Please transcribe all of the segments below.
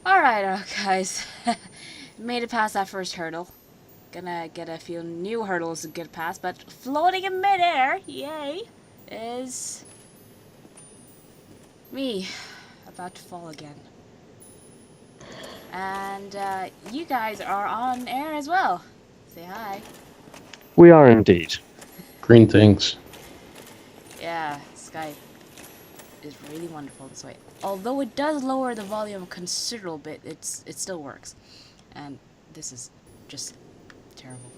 Alright, guys. Made it past that first hurdle. Gonna get a few new hurdles to get past, but floating in midair, yay, is me about to fall again. And you guys are on air as well. Say hi. We are indeed. Green things. Yeah, Skype is really wonderful this way. Although it does lower the volume a considerable bit, it still works. And this is just terrible.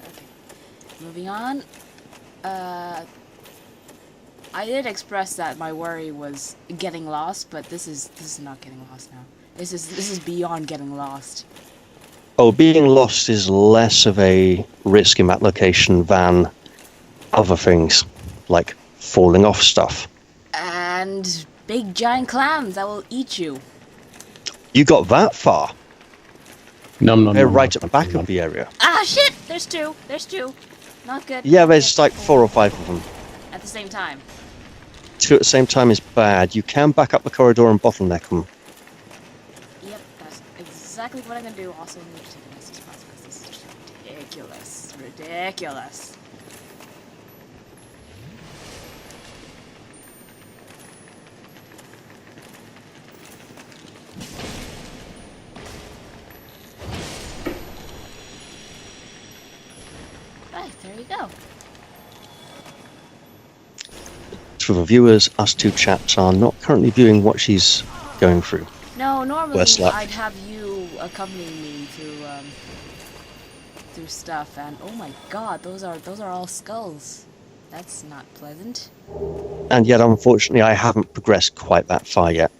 Okay, moving on. I did express that my worry was getting lost, but this is not getting lost now. This is beyond getting lost. Oh, being lost is less of a risk in that location than other things, like falling off stuff. And big giant clams that will eat you. You got that far? No. They're right at the back of the area. Ah, shit! There's two. Not good. Yeah, there's like 4 or 5 of them. At the same time. 2 at the same time is bad. You can back up the corridor and bottleneck them. Yep, that's exactly what I'm gonna do. Also, I'm just taking this as because this is just ridiculous. Ridiculous. Right, there you go. For the viewers, us two chaps are not currently viewing what she's going through. No, normally Worse luck. I'd have you accompany me through stuff, and oh my god, those are all skulls. That's not pleasant. And yet, unfortunately, I haven't progressed quite that far yet.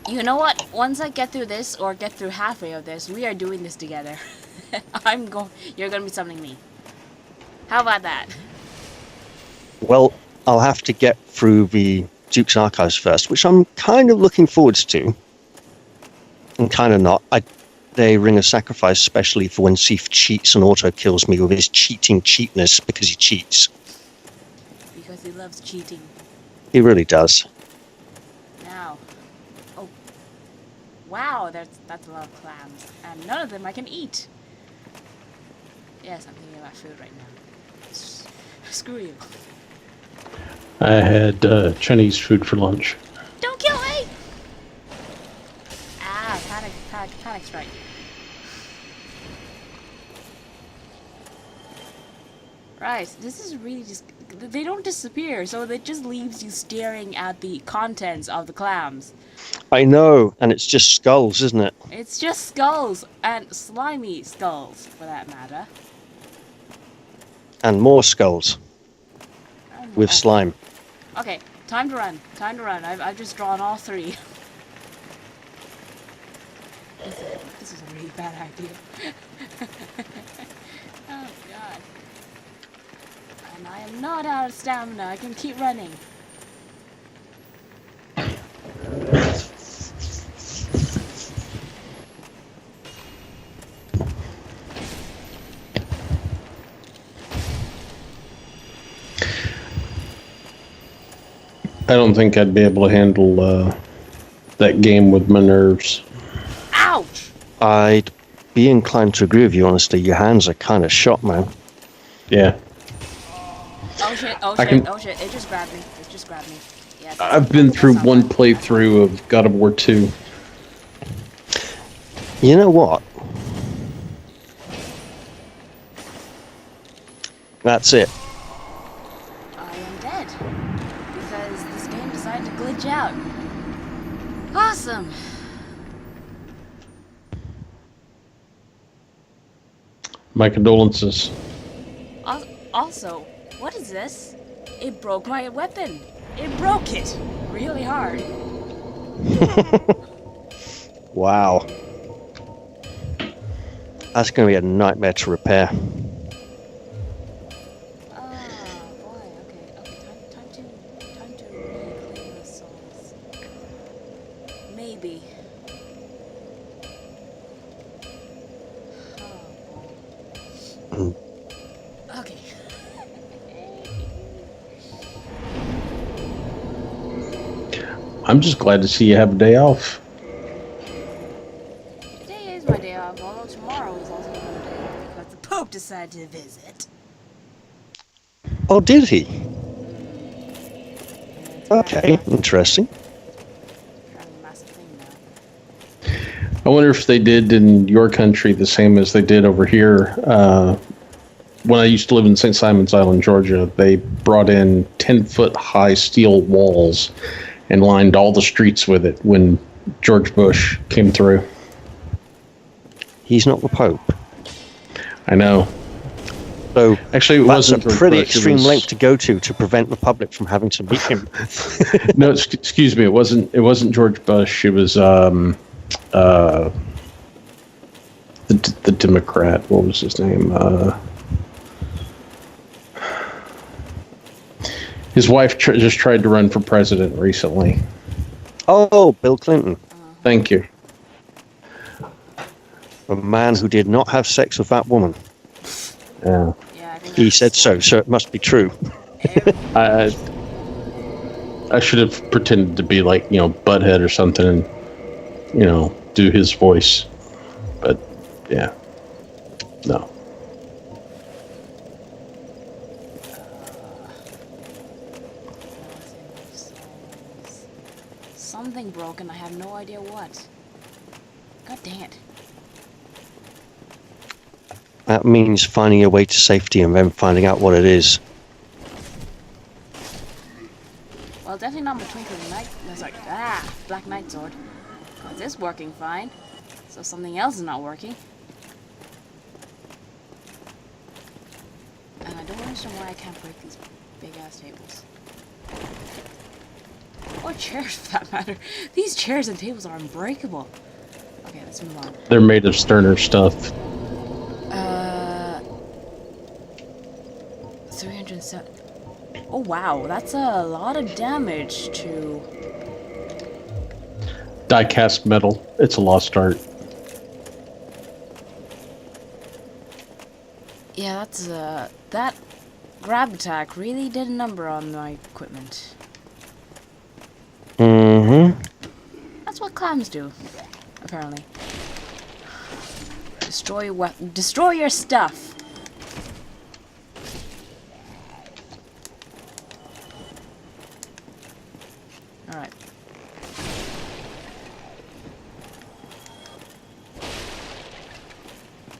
You know what? Once I get through this, or get through halfway of this, we are doing this together. You're gonna be summoning me. How about that? Well, I'll have to get through the Duke's Archives first, which I'm kind of looking forward to. And kind of not. They ring a sacrifice especially for when Sif cheats and auto-kills me with his cheatness because he cheats. Because he loves cheating. He really does. Now. Oh. Wow, that's a lot of clams. And none of them I can eat. Yes, I'm thinking about food right now. Screw you. I had Chinese food for lunch. Don't kill me! Ah, panic strike. Right, this is really just... They don't disappear, so it just leaves you staring at the contents of the clams. I know, and it's just skulls, isn't it? It's just skulls, and slimy skulls, for that matter. And more skulls. With slime. Okay, time to run. I've just drawn all 3. This is a really bad idea. Oh god. And I am not out of stamina. I can keep running. I don't think I'd be able to handle that game with my nerves. Ouch! I'd be inclined to agree with you, honestly. Your hands are kind of shot, man. Yeah. Oh shit, it just grabbed me. Yeah, I've been through one playthrough of God of War 2. You know what? That's it. I am dead. Because this game decided to glitch out. Awesome! My condolences. Also, what is this? It broke my weapon. It broke it really hard. Wow. That's going to be a nightmare to repair. Boy, okay, time to reclaim the souls. Maybe. Oh, okay. I'm just glad to see you have a day off. Today is my day off, although tomorrow is also another day off because the Pope decided to visit. Oh, did he? And it's Okay, interesting. apparently a massive thing now. I wonder if they did in your country the same as they did over here. When I used to live in St. Simon's Island, Georgia, they brought in 10-foot high steel walls and lined all the streets with it when George Bush came through. He's not the Pope. I know. So Actually, it that's a wasn't George pretty Bush, it extreme was- length to go to prevent the public from having to meet him. No, excuse me. It wasn't George Bush. It was the Democrat. What was his name? His wife just tried to run for president recently. Oh, Bill Clinton. Thank you. A man who did not have sex with that woman. Yeah. Yeah, I think He that's said so, so it must be true. I should have pretended to be like, Butthead or something and, do his voice. But, yeah. No. Something broken, I have no idea what. God dang it. That means finding a way to safety and then finding out what it is. Well, definitely not my Twinkling Knight. That's like, Black Knight Sword. Well, this working fine. So something else is not working. And I don't understand why I can't break these big ass tables. Or chairs for that matter. These chairs and tables are unbreakable. Okay, let's move on. They're made of sterner stuff. 307. Oh wow, that's a lot of damage to... Die-cast metal. It's a lost art. Yeah, that's that grab attack really did a number on my equipment. Mm-hmm. That's what clams do, apparently. Destroy your stuff. All right.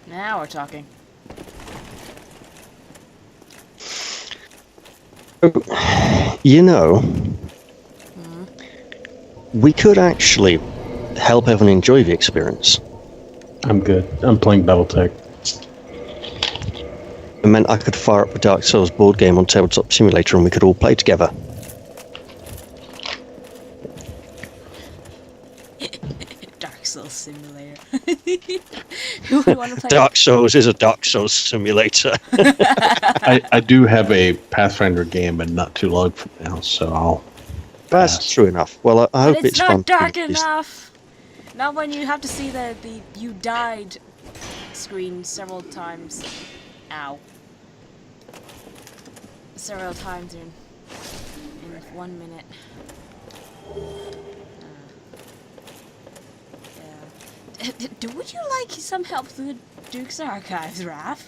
Now we're talking. You know, we could actually help everyone enjoy the experience. I'm good. I'm playing Battletech. It meant I could fire up the Dark Souls board game on Tabletop Simulator and we could all play together. Dark Souls Simulator. Who would want to play? Dark Souls is a Dark Souls simulator. I do have a Pathfinder game and not too long from now, so I'll... That's pass. true enough. Well, I hope But it's it's fun. not dark for you. enough. Not when you have to see the you died screen several times. Ow. Several times in 1 minute. Yeah. Would you like some help through the Duke's archives, Raph?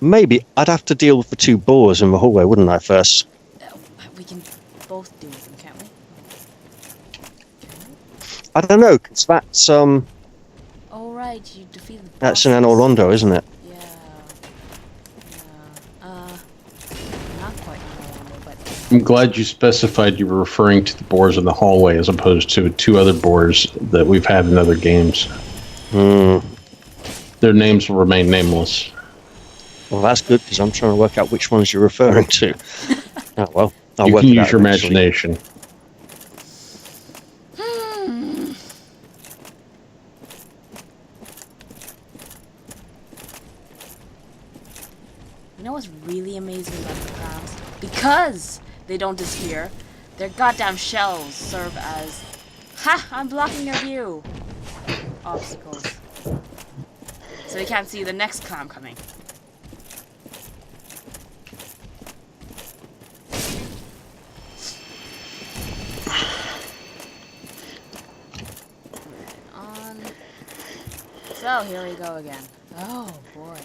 Maybe. I'd have to deal with the two boars in the hallway, wouldn't I, first? We can both do them, can't we? I don't know, 'cause that's, Oh right, you defeated the that's in bosses. Anor Londo, isn't it? Yeah. Not quite Anor Londo, but... I'm glad you specified you were referring to the boars in the hallway as opposed to two other boars that we've had in other games. Hmm. Their names will remain nameless. Well, that's good, because I'm trying to work out which ones you're referring to. Oh, well. I'll You work can it use out your eventually. imagination. You know what's really amazing about the crowns? Because they don't disappear, their goddamn shells serve as... Ha! I'm blocking your view! Obstacles. So you can't see the next clown coming. So, here we go again. Oh, boy.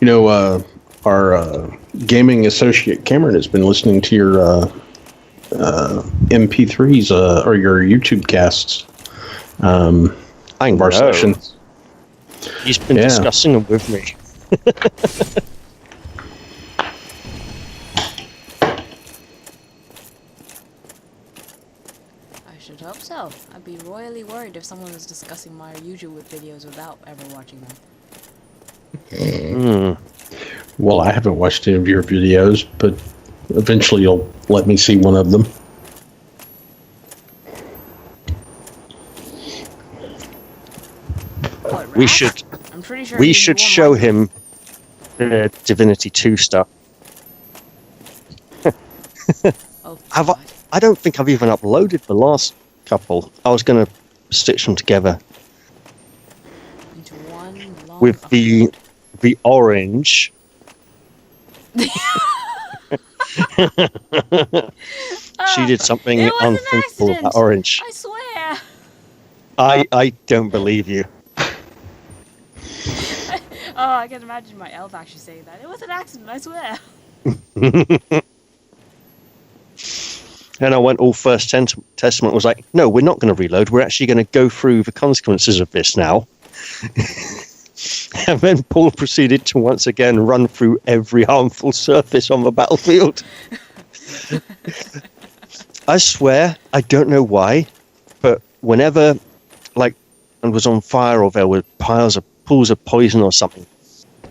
You know, our gaming associate Cameron has been listening to your MP3s or your YouTube casts. I of our know. sessions. He's been Yeah. discussing them with me. I should hope so. I'd be royally worried if someone was discussing my YouTube videos without ever watching them. Hmm. Well, I haven't watched any of your videos, but eventually you'll let me see one of them. What, We Raph? should I'm pretty sure we you should won't show mind me. him the Divinity 2 stuff. Oh, Have God. I don't think I've even uploaded the last couple. I was going to stitch them together Into one long with upload. the orange. She did something It was an unthinkable with that accident! orange. I swear! I don't believe you. Oh, I can imagine my elf actually saying that. It was an accident, I swear. And I went all First Testament was like, no, we're not going to reload. We're actually going to go through the consequences of this now. And then Paul proceeded to once again run through every harmful surface on the battlefield. I swear, I don't know why, but whenever, like, it was on fire or there were pools of poison or something,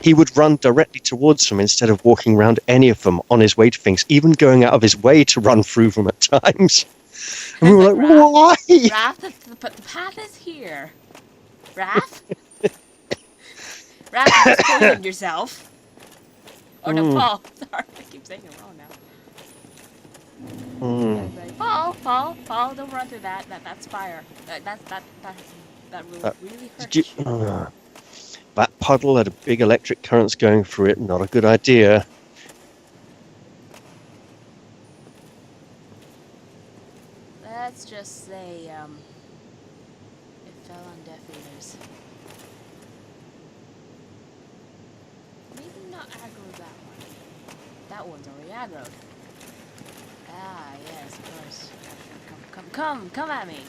he would run directly towards them instead of walking around any of them on his way to things, even going out of his way to run through them at times. And we were like, why? Raph, the path is here. Raph? Raph, you just poisoned yourself. Or no, Paul. Sorry, I keep saying it wrong now. Like, Paul, don't run through that. That's fire. That will really hurt you. That puddle had a big electric currents going through it. Not a good idea. Let's just say, it fell on deaf ears. Maybe not aggro that one. That one's already aggroed. Ah, yes, of course. Come at me.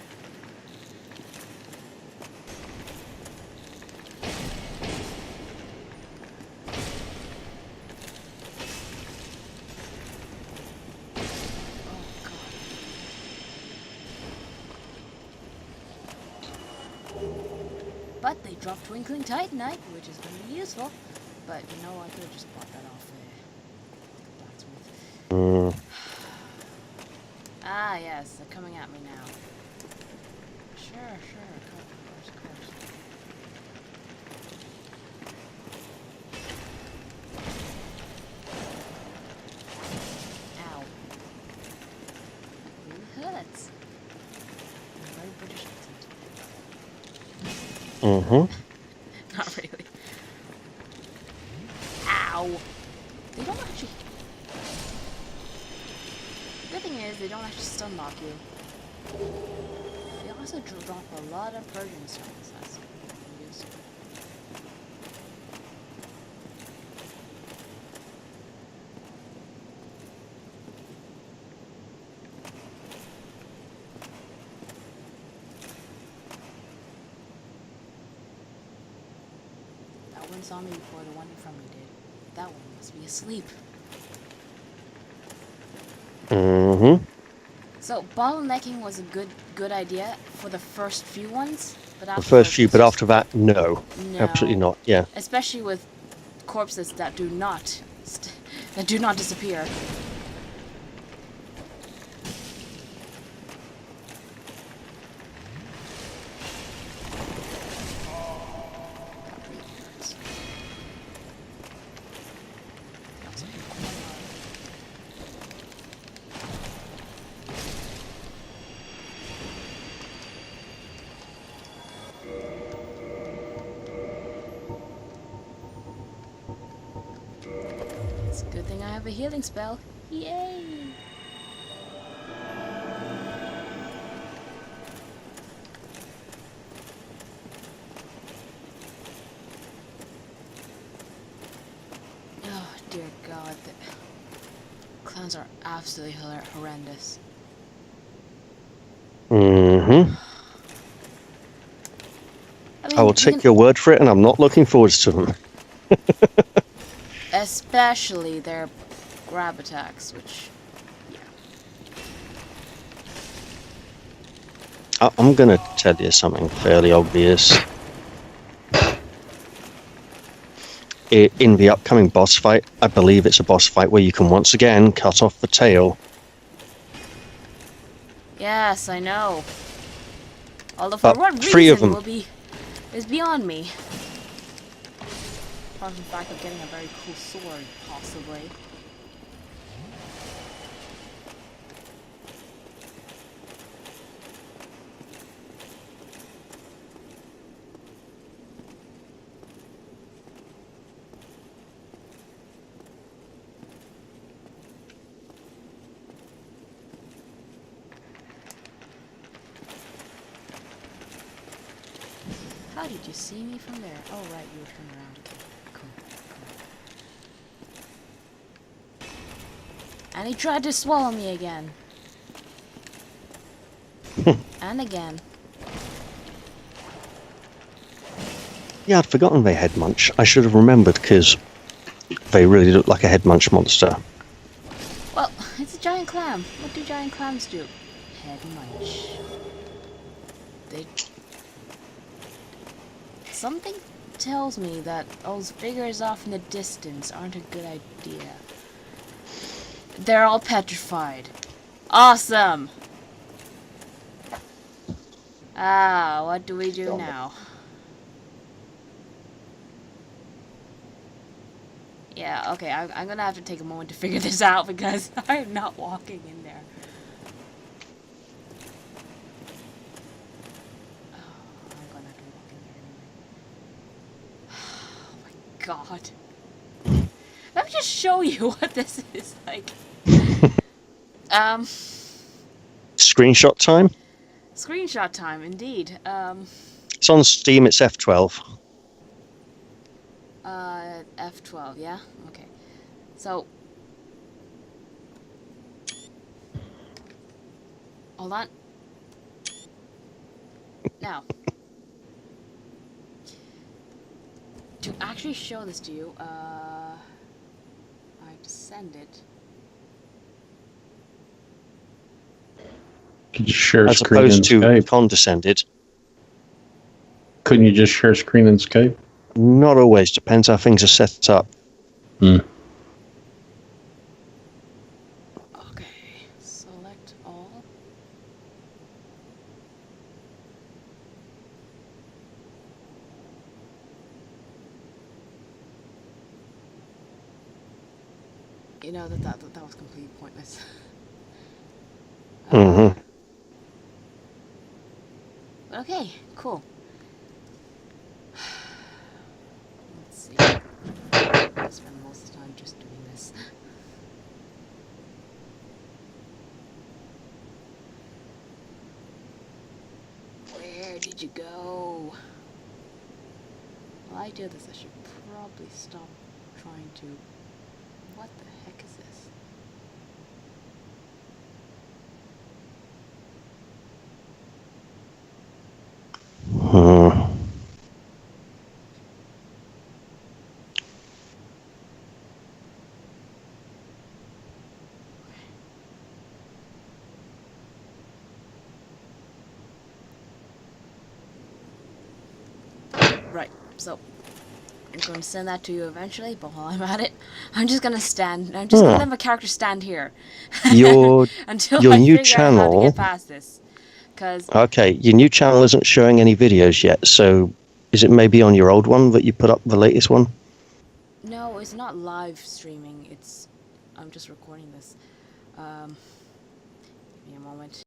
But they dropped Twinkling Titanite, which is going to be useful. But you know, I could have just bought that off the blacksmith. Ah, yes, they're coming at me now. Sure, of course. Ow. That really hurts. Very British accent. Not really. Ow! They don't actually... The good thing is, they don't actually stun lock you. They also drop a lot of Persian stones. That's useful. That one saw me before the one in front of me did. That one must be asleep. So bottlenecking was a good idea for the first few ones, but after The first few, but after that, no. Absolutely not. Yeah. Especially with corpses that do not disappear. It's a good thing I have a healing spell. Yay! clams are absolutely horrendous. Mm-hmm. I I mean, will take your word for it, and I'm not looking forward to them. especially their grab attacks, which, yeah. I'm going to tell you something fairly obvious. In the upcoming boss fight, I believe it's a boss fight where you can once again cut off the tail. Yes, I know. Although for But what 3 of reason them. is beyond me. Apart from the fact of getting a very cool sword, possibly. How did you see me from there? Oh, right, you were turned around. Okay, cool. And he tried to swallow me again. And again. Yeah, I'd forgotten they head munch. I should have remembered because they really look like a head munch monster. Well, it's a giant clam. What do giant clams do? Head munch. Something tells me that those figures off in the distance aren't a good idea. They're all petrified. Awesome! Ah, what do we do now? Yeah, okay, I'm gonna have to take a moment to figure this out because I am not walking in there. Oh, I'm gonna have to walk in there anyway. Oh my god. Let me just show you what this is like. Screenshot time? Screenshot time, indeed. It's on Steam, it's F12. F12, yeah? Okay. So... Hold on. Now. To actually show this to you, I have to send it. Could you share As screen in opposed to Skype? condescended. Couldn't you just share screen in Skype? Not always. Depends how things are set up. Hmm. Okay. Select all. You know, that was completely pointless. Mm-hmm. Okay, cool. Let's see. I'll spend most of the time just doing this. Where did you go? While I do this, I should probably stop trying to... What the heck is this? Right, so I'm going to send that to you eventually, but while I'm at it, I'm just gonna let my character stand here. Your until your I new figure out how to channel. get past this. Because Okay, your new channel isn't showing any videos yet, so is it maybe on your old one that you put up, the latest one? no, it's not live streaming, I'm just recording this. Give me a moment.